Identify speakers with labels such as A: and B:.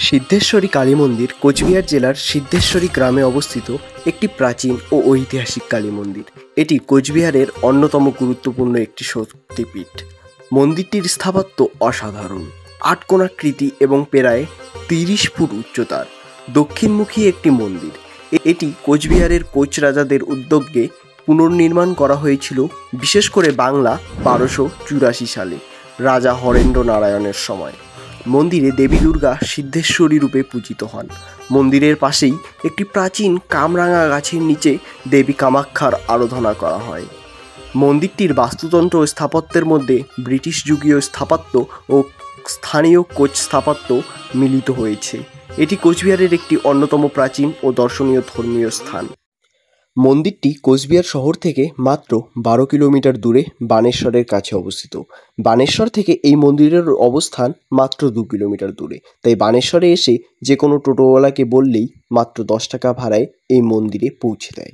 A: সিদ্ধেশ্বরী কালী মন্দির কোচবিহার জেলার সিদ্ধেশ্বরী গ্রামে অবস্থিত একটি প্রাচীন ও ঐতিহাসিক কালী মন্দির। এটি কোচবিহারের অন্যতম গুরুত্বপূর্ণ একটি শক্তিপীঠ। মন্দিরটির স্থাপত্য অসাধারণ, আটকোণাকৃতি এবং প্রায় 30 ফুট উচ্চতার দক্ষিণমুখী একটি মন্দির। এটি কোচবিহারের কোচ রাজাদের উদ্যোগে পুনর্নির্মাণ করা হয়েছিল, বিশেষ করে বাংলা 1284 সালে রাজা হরেন্দ্র নারায়ণের সময়। মন্দিরে দেবী দুর্গা সিদ্ধেশ্বরী রূপে পূজিত হন। মন্দিরের পাশেই একটি প্রাচীন কামরাঙা গাছের নিচে দেবী কামাক্ষার আরাধনা করা হয়। মন্দিরটির বাস্তুতন্ত্র ও স্থাপত্যের মধ্যে ব্রিটিশ যুগীয় স্থাপত্য ও স্থানীয় কোচ স্থাপত্য মিলিত হয়েছে। এটি কোচবিহারের একটি অন্যতম প্রাচীন ও দর্শনীয় ধর্মীয় স্থান। মন্দিরটি কোচবিহার শহর থেকে মাত্র 12 কিলোমিটার দূরে বানেশ্বরের কাছে অবস্থিত। বানেশ্বর থেকে এই মন্দিরের অবস্থান মাত্র 2 কিলোমিটার দূরে। তাই বানেশ্বরে এসে যে কোনো টোটোওয়ালাকে বললেই মাত্র 10 টাকা ভাড়ায় এই মন্দিরে পৌঁছে দেয়।